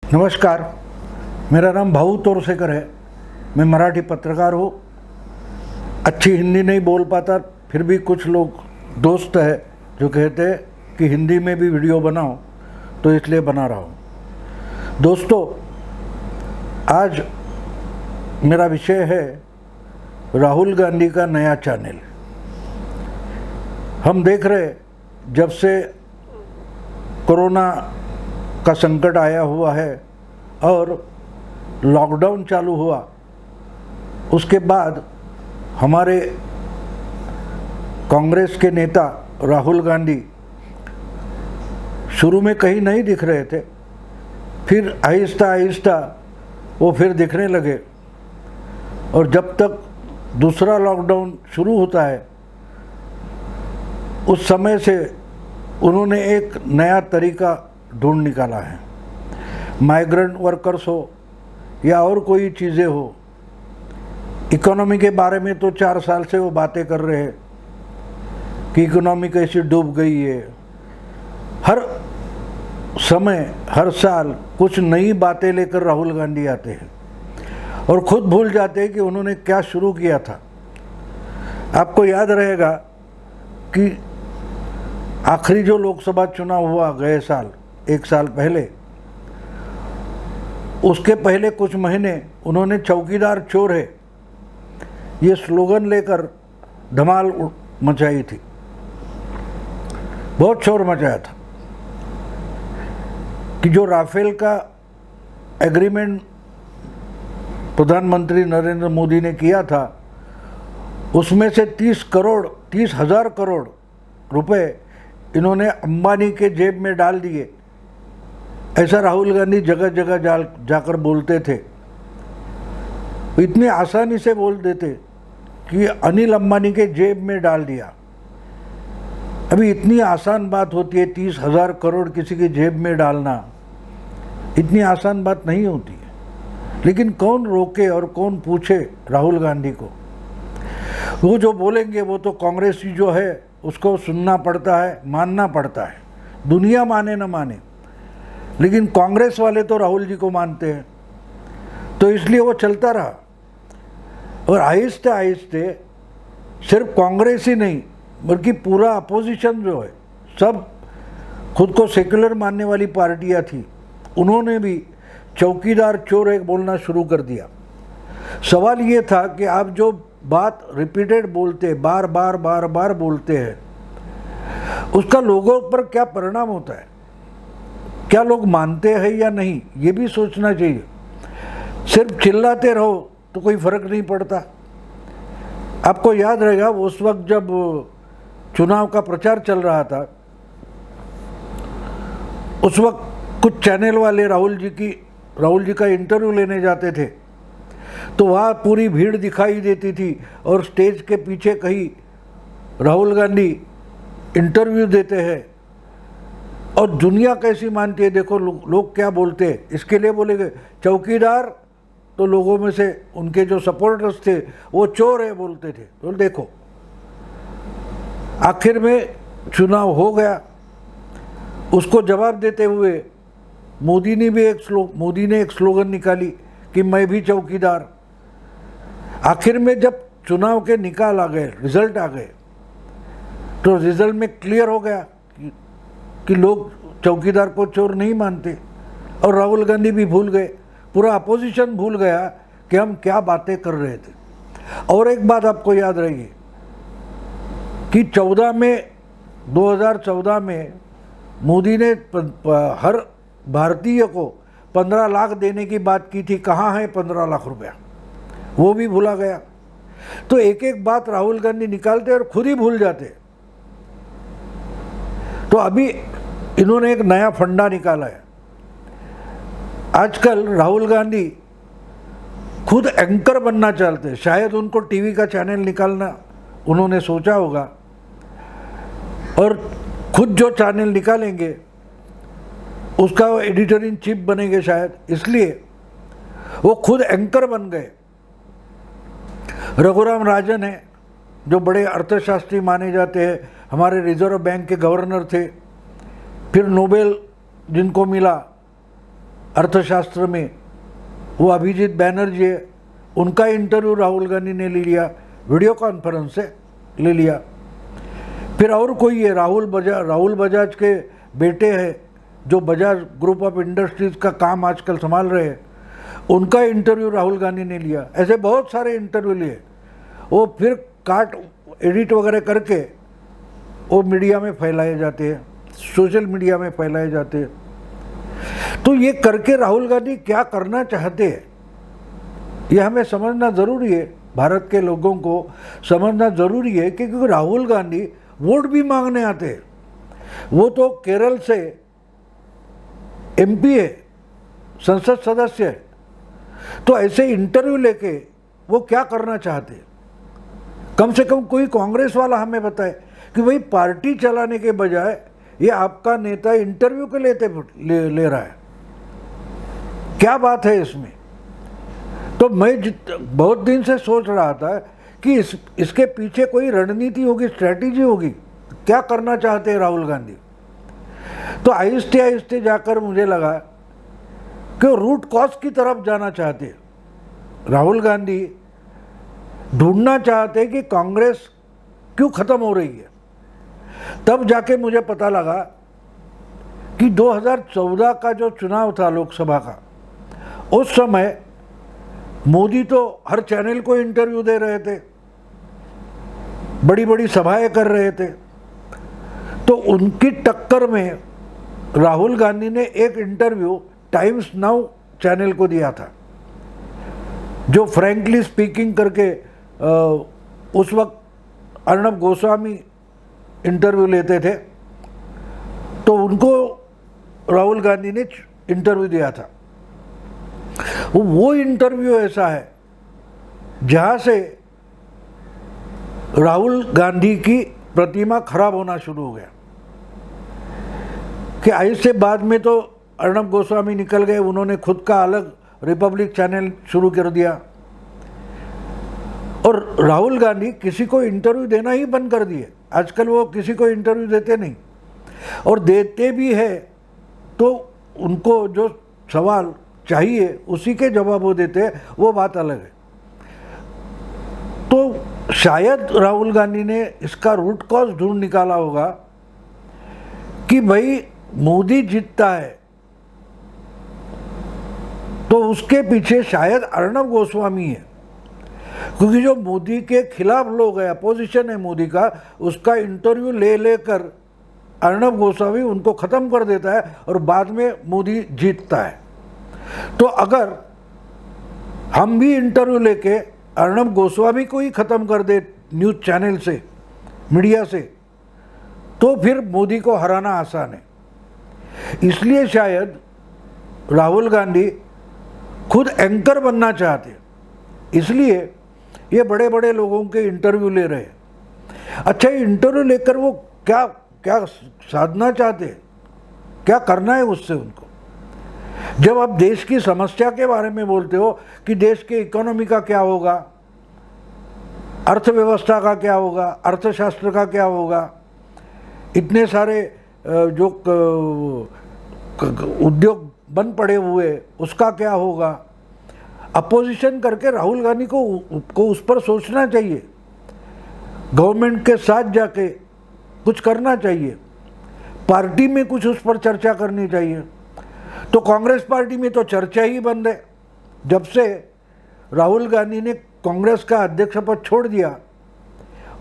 नमस्कार, मेरा नाम भाऊ तोरसेकर है। मैं मराठी पत्रकार हूँ। अच्छी हिंदी नहीं बोल पाता, फिर भी कुछ लोग दोस्त है जो कहते हैं कि हिंदी में भी वीडियो बनाओ, तो इसलिए बना रहा हूँ। दोस्तों, आज मेरा विषय है राहुल गांधी का नया चैनल। हम देख रहे जब से कोरोना का संकट आया हुआ है और लॉकडाउन चालू हुआ, उसके बाद हमारे कांग्रेस के नेता राहुल गांधी शुरू में कहीं नहीं दिख रहे थे, फिर आहिस्ता आहिस्ता वो फिर दिखने लगे। और जब तक दूसरा लॉकडाउन शुरू होता है, उस समय से उन्होंने एक नया तरीका ढूंढ निकाला है। माइग्रेंट वर्कर्स हो या और कोई चीज़ें हो, इकोनॉमी के बारे में तो 4 साल से वो बातें कर रहे हैं कि इकोनॉमी कैसी डूब गई है। हर समय हर साल कुछ नई बातें लेकर राहुल गांधी आते हैं और खुद भूल जाते हैं कि उन्होंने क्या शुरू किया था। आपको याद रहेगा कि आखिरी जो लोकसभा चुनाव हुआ गए साल, 1 साल पहले, उसके पहले कुछ महीने उन्होंने चौकीदार चोर है ये स्लोगन लेकर धमाल मचाई थी। बहुत शोर मचाया था कि जो राफेल का एग्रीमेंट प्रधानमंत्री नरेंद्र मोदी ने किया था, उसमें से 30,000 करोड़ रुपए इन्होंने अंबानी के जेब में डाल दिए। ऐसा राहुल गांधी जगह जगह जाकर बोलते थे। इतनी आसानी से बोल देते कि अनिल अंबानी के जेब में डाल दिया। अभी इतनी आसान बात होती है 30,000 करोड़ किसी की जेब में डालना, इतनी आसान बात नहीं होती है। लेकिन कौन रोके और कौन पूछे राहुल गांधी को? वो जो बोलेंगे वो तो कांग्रेसी जो है उसको सुनना पड़ता है, मानना पड़ता है। दुनिया माने न माने, लेकिन कांग्रेस वाले तो राहुल जी को मानते हैं, तो इसलिए वो चलता रहा। और आहिस्ते आहिस्ते सिर्फ कांग्रेस ही नहीं बल्कि पूरा अपोजिशन जो है, सब खुद को सेक्युलर मानने वाली पार्टियां थी, उन्होंने भी चौकीदार चोर एक बोलना शुरू कर दिया। सवाल ये था कि आप जो बात रिपीटेड बोलते, बार बार बोलते हैं, उसका लोगों पर क्या परिणाम होता है, क्या लोग मानते हैं या नहीं, ये भी सोचना चाहिए। सिर्फ चिल्लाते रहो तो कोई फर्क नहीं पड़ता। आपको याद रहेगा उस वक्त जब चुनाव का प्रचार चल रहा था, उस वक्त कुछ चैनल वाले राहुल जी का इंटरव्यू लेने जाते थे, तो वहाँ पूरी भीड़ दिखाई देती थी और स्टेज के पीछे कहीं राहुल गांधी इंटरव्यू देते हैं। और दुनिया कैसी मानती है, देखो लोग क्या बोलते हैं। इसके लिए बोलेंगे चौकीदार, तो लोगों में से उनके जो सपोर्टर्स थे वो चोर है बोलते थे। तो देखो आखिर में चुनाव हो गया, उसको जवाब देते हुए मोदी ने एक स्लोगन निकाली कि मैं भी चौकीदार। आखिर में जब चुनाव के निकाल आ गए, रिजल्ट आ गए, तो रिजल्ट में क्लियर हो गया कि लोग चौकीदार को चोर नहीं मानते। और राहुल गांधी भी भूल गए, पूरा अपोजिशन भूल गया कि हम क्या बातें कर रहे थे। और एक बात आपको याद रहेगी कि 2014 में मोदी ने हर भारतीय को 15 लाख देने की बात की थी। कहाँ है 15 लाख रुपया, वो भी भूला गया। तो एक एक बात राहुल गांधी निकालते और खुद ही भूल जाते। तो अभी इन्होंने एक नया फंडा निकाला है। आजकल राहुल गांधी खुद एंकर बनना चाहते हैं। शायद उनको टीवी का चैनल निकालना उन्होंने सोचा होगा, और खुद जो चैनल निकालेंगे उसका वो एडिटर इन चीफ बनेंगे शायद, इसलिए वो खुद एंकर बन गए। रघुराम राजन है जो बड़े अर्थशास्त्री माने जाते हैं, हमारे रिजर्व बैंक के गवर्नर थे, फिर नोबेल जिनको मिला अर्थशास्त्र में, वो अभिजीत बैनर्जी है, उनका इंटरव्यू राहुल गांधी ने ले लिया, वीडियो कॉन्फ्रेंस से ले लिया। फिर और कोई है, राहुल बजाज के बेटे हैं जो बजाज ग्रुप ऑफ इंडस्ट्रीज़ का काम आजकल संभाल रहे हैं, उनका इंटरव्यू राहुल गांधी ने लिया। ऐसे बहुत सारे इंटरव्यू लिए, वो फिर काट एडिट वगैरह करके वो मीडिया में फैलाए जाते हैं, सोशल मीडिया में फैलाए जाते हैं। तो ये करके राहुल गांधी क्या करना चाहते हैं ये हमें समझना ज़रूरी है, भारत के लोगों को समझना ज़रूरी है, क्योंकि राहुल गांधी वोट भी मांगने आते हैं। वो तो केरल से एमपी है, संसद सदस्य है, तो ऐसे इंटरव्यू लेके वो क्या करना चाहते हैं? कम से कम कोई कांग्रेस वाला हमें बताए कि भाई पार्टी चलाने के बजाय ये आपका नेता इंटरव्यू के ले रहा है, क्या बात है इसमें? तो मैं बहुत दिन से सोच रहा था कि इसके पीछे कोई रणनीति होगी, स्ट्रैटेजी होगी, क्या करना चाहते हैं राहुल गांधी। तो आहिस्ते आहिस्ते जाकर मुझे लगा कि रूट कॉज की तरफ जाना चाहते हैं। राहुल गांधी ढूंढना चाहते हैं कि कांग्रेस क्यों ख़त्म हो रही है। तब जाके मुझे पता लगा कि 2014 का जो चुनाव था लोकसभा का, उस समय मोदी तो हर चैनल को इंटरव्यू दे रहे थे, बड़ी बड़ी सभाएं कर रहे थे, तो उनकी टक्कर में राहुल गांधी ने एक इंटरव्यू टाइम्स नाउ चैनल को दिया था, जो फ्रैंकली स्पीकिंग करके उस वक्त अर्णब गोस्वामी इंटरव्यू लेते थे, तो उनको राहुल गांधी ने इंटरव्यू दिया था। वो इंटरव्यू ऐसा है जहाँ से राहुल गांधी की प्रतिमा खराब होना शुरू हो गया कि आज से बाद में तो अर्णब गोस्वामी निकल गए, उन्होंने खुद का अलग रिपब्लिक चैनल शुरू कर दिया और राहुल गांधी किसी को इंटरव्यू देना ही बंद कर दिए। आजकल वो किसी को इंटरव्यू देते नहीं, और देते भी है तो उनको जो सवाल चाहिए उसी के जवाब वो देते हैं, वो बात अलग है। तो शायद राहुल गांधी ने इसका रूट कॉज ढूंढ निकाला होगा कि भाई मोदी जीतता है तो उसके पीछे शायद अर्णब गोस्वामी है, क्योंकि जो मोदी के खिलाफ लोग हैं, अपोजिशन है मोदी का, उसका इंटरव्यू ले लेकर अर्णब गोस्वामी उनको ख़त्म कर देता है और बाद में मोदी जीतता है। तो अगर हम भी इंटरव्यू लेके अर्णब गोस्वामी को ही ख़त्म कर दे न्यूज़ चैनल से, मीडिया से, तो फिर मोदी को हराना आसान है। इसलिए शायद राहुल गांधी खुद एंकर बनना चाहते, इसलिए ये बड़े बड़े लोगों के इंटरव्यू ले रहे हैं। अच्छा, इंटरव्यू लेकर वो क्या क्या साधना चाहते, क्या करना है उससे उनको? जब आप देश की समस्या के बारे में बोलते हो कि देश के इकोनॉमी का क्या होगा, अर्थव्यवस्था का क्या होगा, अर्थशास्त्र का क्या होगा, इतने सारे जो उद्योग बंद पड़े हुए उसका क्या होगा, अपोजिशन करके राहुल गांधी को उस पर सोचना चाहिए, गवर्नमेंट के साथ जाके कुछ करना चाहिए, पार्टी में कुछ उस पर चर्चा करनी चाहिए। तो कांग्रेस पार्टी में तो चर्चा ही बंद है। जब से राहुल गांधी ने कांग्रेस का अध्यक्ष पद छोड़ दिया,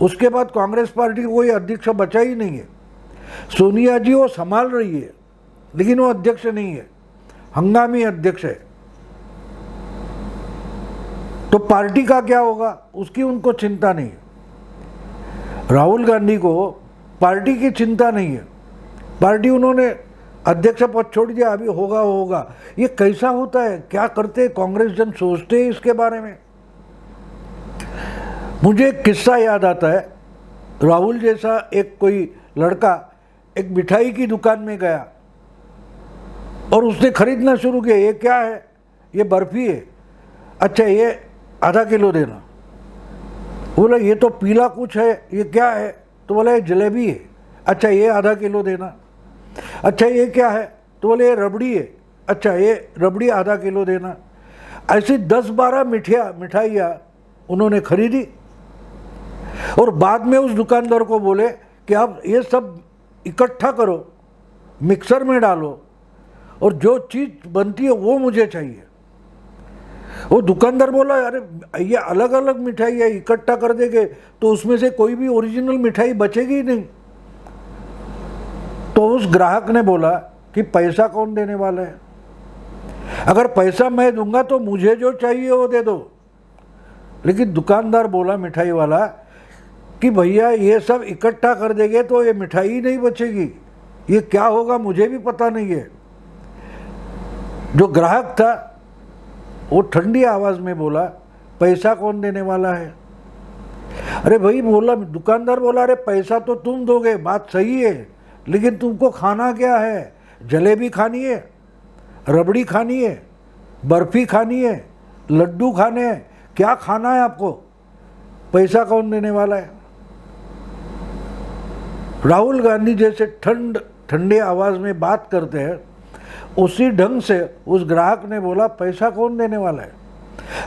उसके बाद कांग्रेस पार्टी को कोई अध्यक्ष बचा ही नहीं है। सोनिया जी वो संभाल रही है, लेकिन वो अध्यक्ष नहीं है, हंगामी अध्यक्ष है। तो पार्टी का क्या होगा उसकी उनको चिंता नहीं है। राहुल गांधी को पार्टी की चिंता नहीं है, पार्टी उन्होंने अध्यक्ष पद छोड़ दिया, अभी होगा होगा। ये कैसा होता है, क्या करते हैं कांग्रेस जन, सोचते हैं इसके बारे में? मुझे एक किस्सा याद आता है। राहुल जैसा एक कोई लड़का एक मिठाई की दुकान में गया और उसने खरीदना शुरू किया। ये क्या है? ये बर्फी है। अच्छा, ये आधा किलो देना। बोला ये तो पीला कुछ है, ये क्या है? तो बोला ये जलेबी है। अच्छा, ये आधा किलो देना। अच्छा, ये क्या है? तो बोले ये रबड़ी है, अच्छा ये रबड़ी आधा किलो देना। ऐसी 10-12 मिठाइयाँ उन्होंने खरीदी और बाद में उस दुकानदार को बोले कि आप ये सब इकट्ठा करो, मिक्सर में डालो और जो चीज़ बनती है वो मुझे चाहिए। वो दुकानदार बोला अरे ये अलग अलग मिठाई है, इकट्ठा कर देंगे तो उसमें से कोई भी ओरिजिनल मिठाई बचेगी ही नहीं। तो उस ग्राहक ने बोला कि पैसा कौन देने वाला है, अगर पैसा मैं दूंगा तो मुझे जो चाहिए वो दे दो। लेकिन दुकानदार बोला, मिठाई वाला, कि भैया ये सब इकट्ठा कर देंगे तो ये मिठाई ही नहीं बचेगी, ये क्या होगा मुझे भी पता नहीं है। जो ग्राहक था वो ठंडी आवाज़ में बोला पैसा कौन देने वाला है। अरे भाई बोला, दुकानदार बोला अरे पैसा तो तुम दोगे, बात सही है, लेकिन तुमको खाना क्या है? जलेबी खानी है, रबड़ी खानी है, बर्फ़ी खानी है, लड्डू खाने हैं, क्या खाना है आपको? पैसा कौन देने वाला है? राहुल गांधी जैसे ठंडे आवाज़ में बात करते हैं, उसी ढंग से उस ग्राहक ने बोला पैसा कौन देने वाला है?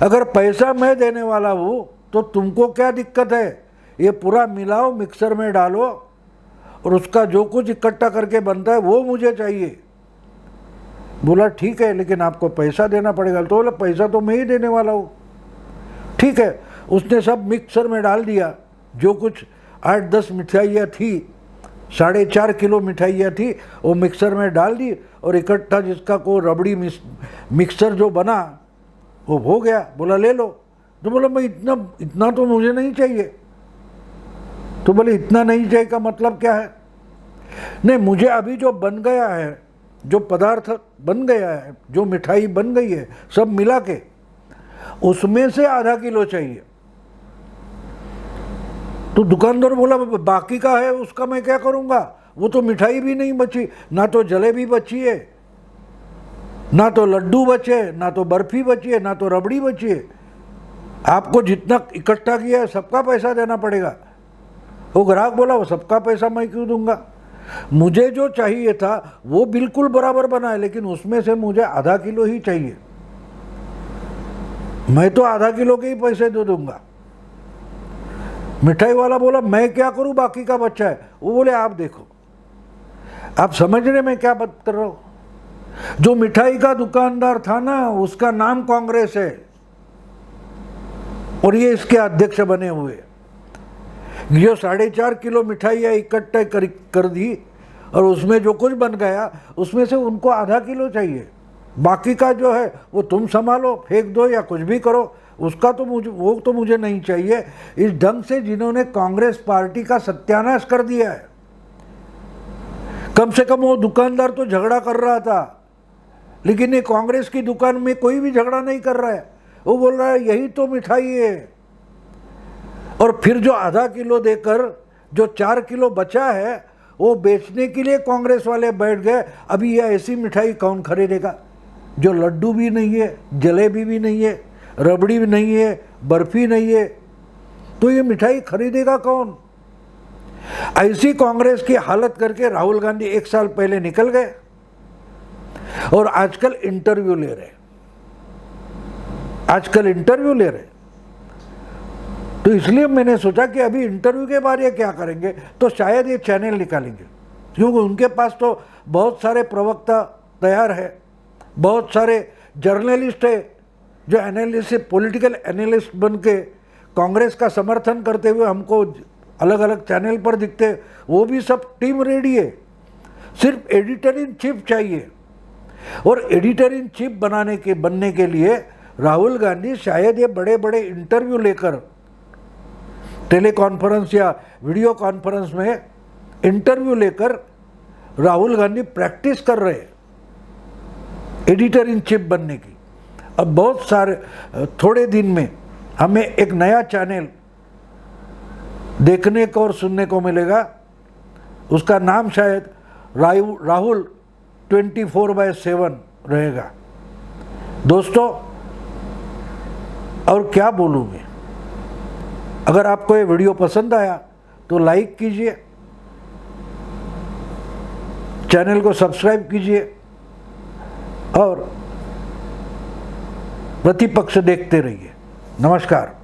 अगर पैसा मैं देने वाला हूँ तो तुमको क्या दिक्कत है? ये पूरा मिलाओ, मिक्सर में डालो और उसका जो कुछ इकट्ठा करके बनता है वो मुझे चाहिए। बोला ठीक है, लेकिन आपको पैसा देना पड़ेगा। तो बोला पैसा तो मैं ही देने वाला हूँ। ठीक है, उसने सब मिक्सर में डाल दिया, जो कुछ 8-10 मिठाइयाँ थी, 4.5 किलो मिठाइयाँ थी, वो मिक्सर में डाल दी और इकट्ठा जिसका को रबड़ी मिक्सर जो बना वो हो गया। बोला ले लो। तो बोला मैं इतना तो मुझे नहीं चाहिए। तो बोले इतना नहीं चाहिए का मतलब क्या है? नहीं, मुझे अभी जो बन गया है, जो पदार्थ बन गया है, जो मिठाई बन गई है, सब मिला के उसमें से आधा किलो चाहिए। तो दुकानदार बोला बाकी का है उसका मैं क्या करूंगा? वो तो मिठाई भी नहीं बची, ना तो जलेबी बची है, ना तो लड्डू बचे, ना तो बर्फी बची है, ना तो रबड़ी बची है। आपको जितना इकट्ठा किया है सबका पैसा देना पड़ेगा। वो ग्राहक बोला वो सबका पैसा मैं क्यों दूंगा? मुझे जो चाहिए था वो बिल्कुल बराबर बना है, लेकिन उसमें से मुझे आधा किलो ही चाहिए। मैं तो आधा किलो के ही पैसे दे दूंगा। मिठाई वाला बोला मैं क्या करूं, बाकी का बच्चा है। वो बोले आप देखो, आप समझ रहे मैं क्या बात कर रहा हूं? जो मिठाई का दुकानदार था ना, उसका नाम कांग्रेस है और ये इसके अध्यक्ष बने हुए। जो 4.5 किलो मिठाइयाँ इकट्ठा कर दी और उसमें जो कुछ बन गया उसमें से उनको आधा किलो चाहिए, बाकी का जो है वो तुम संभालो, फेंक दो या कुछ भी करो, उसका तो मुझे नहीं चाहिए। इस ढंग से जिन्होंने कांग्रेस पार्टी का सत्यानाश कर दिया है। कम से कम वो दुकानदार तो झगड़ा कर रहा था, लेकिन ये कांग्रेस की दुकान में कोई भी झगड़ा नहीं कर रहा है। वो बोल रहा है यही तो मिठाई है। और फिर जो आधा किलो देकर जो 4 किलो बचा है वो बेचने के लिए कांग्रेस वाले बैठ गए। अभी यह ऐसी मिठाई कौन खरीदेगा जो लड्डू भी नहीं है, जलेबी भी नहीं है, रबड़ी भी नहीं है, बर्फी नहीं है? तो ये मिठाई खरीदेगा कौन? ऐसी कांग्रेस की हालत करके राहुल गांधी 1 साल पहले निकल गए और आजकल इंटरव्यू ले रहे। तो इसलिए मैंने सोचा कि अभी इंटरव्यू के बाद ये क्या करेंगे, तो शायद ये चैनल निकालेंगे, क्योंकि उनके पास तो बहुत सारे प्रवक्ता तैयार है, बहुत सारे जर्नलिस्ट है जो एनालिस्ट, पॉलिटिकल एनालिस्ट बन के कांग्रेस का समर्थन करते हुए हमको अलग अलग चैनल पर दिखते। वो भी सब टीम रेडी है, सिर्फ एडिटर इन चीफ चाहिए। और एडिटर इन चीफ बनने के लिए राहुल गांधी शायद ये बड़े बड़े इंटरव्यू लेकर, टेली कॉन्फ्रेंस या वीडियो कॉन्फ्रेंस में इंटरव्यू लेकर राहुल गांधी प्रैक्टिस कर रहे हैं एडिटर इन चीफ बनने की। अब बहुत सारे थोड़े दिन में हमें एक नया चैनल देखने को और सुनने को मिलेगा। उसका नाम शायद राहुल 24/7 रहेगा। दोस्तों, और क्या बोलूँ मैं, अगर आपको ये वीडियो पसंद आया तो लाइक कीजिए, चैनल को सब्सक्राइब कीजिए और प्रतिपक्ष देखते रहिए। नमस्कार।